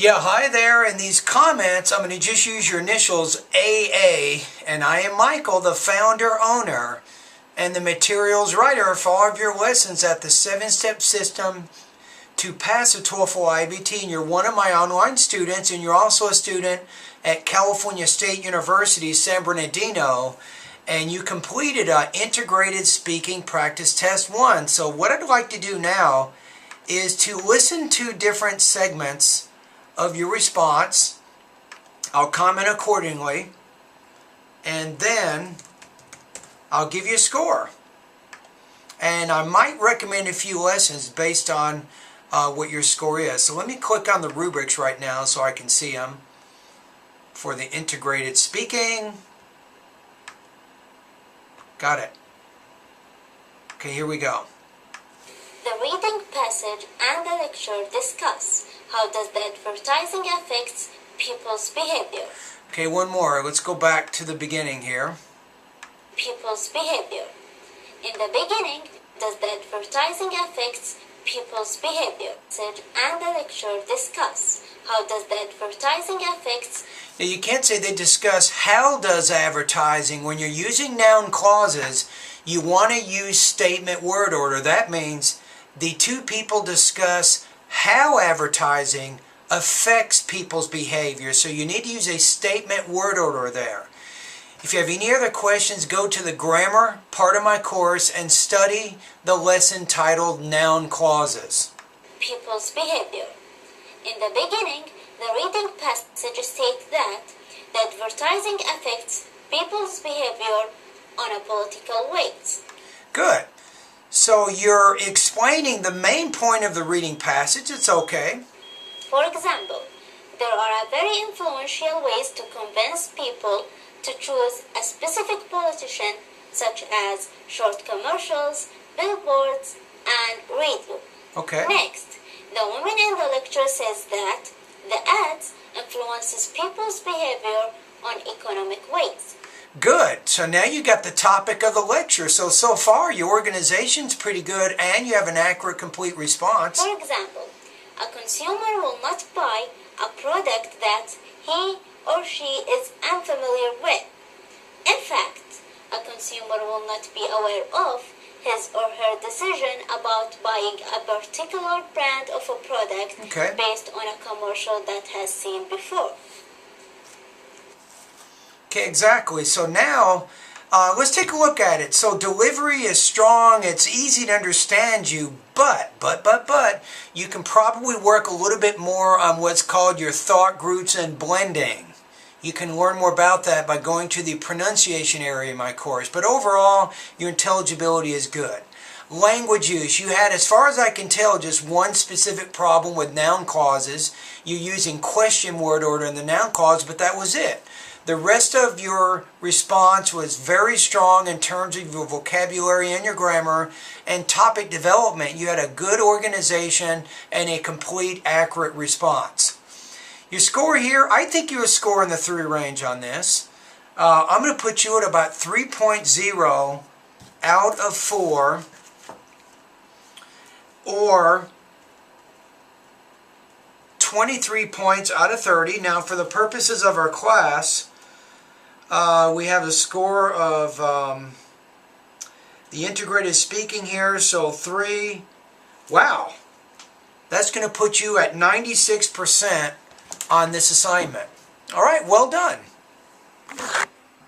Yeah, hi there. In these comments, I'm going to just use your initials AA, and I am Michael, the founder, owner, and the materials writer for all of your lessons at the 7-step system to pass the TOEFL IBT. And you're one of my online students, and you're also a student at California State University, San Bernardino, and you completed an Integrated Speaking Practice Test 1. So what I'd like to do now is to listen to different segments of your response. I'll comment accordingly, and then I'll give you a score. And I might recommend a few lessons based on what your score is. So let me click on the rubrics right now so I can see them for the integrated speaking. Got it. Okay, here we go. The reading passage and the lecture discuss how does the advertising affects people's behavior. Okay, one more. Let's go back to the beginning here. People's behavior. In the beginning, does the advertising affects people's behavior? And the lecture discuss how does the advertising affects. Now you can't say they discuss how does advertising. When you're using noun clauses, you want to use statement word order. That means the two people discuss how advertising affects people's behavior. So you need to use a statement word order there. If you have any other questions, go to the grammar part of my course and study the lesson titled Noun Clauses. People's behavior. In the beginning, the reading passage states that the advertising affects people's behavior on a political ways. Good. So you're explaining the main point of the reading passage. It's okay. For example, there are very influential ways to convince people to choose a specific politician, such as short commercials, billboards, and radio. Okay. Next, the woman in the lecture says that the ads influences people's behavior on economic ways. Good. So now you got the topic of the lecture. So far your organization's pretty good and you have an accurate, complete response. For example, a consumer will not buy a product that he or she is unfamiliar with. In fact, a consumer will not be aware of his or her decision about buying a particular brand of a product based on a commercial that has seen before. Okay, exactly. So now, let's take a look at it. So delivery is strong, it's easy to understand you, but, you can probably work a little bit more on what's called your thought groups and blending. You can learn more about that by going to the pronunciation area in my course. But overall, your intelligibility is good. Language use. You had, as far as I can tell, just one specific problem with noun clauses. You're using question word order in the noun clause, but that was it. The rest of your response was very strong in terms of your vocabulary and your grammar and topic development. You had a good organization and a complete, accurate response. Your score here, I think you're a score in the 3 range on this. I'm going to put you at about 3.0 out of 4 or 23 points out of 30. Now for the purposes of our class, we have a score of the integrated speaking here, so 3. Wow, that's going to put you at 96% on this assignment. All right, well done.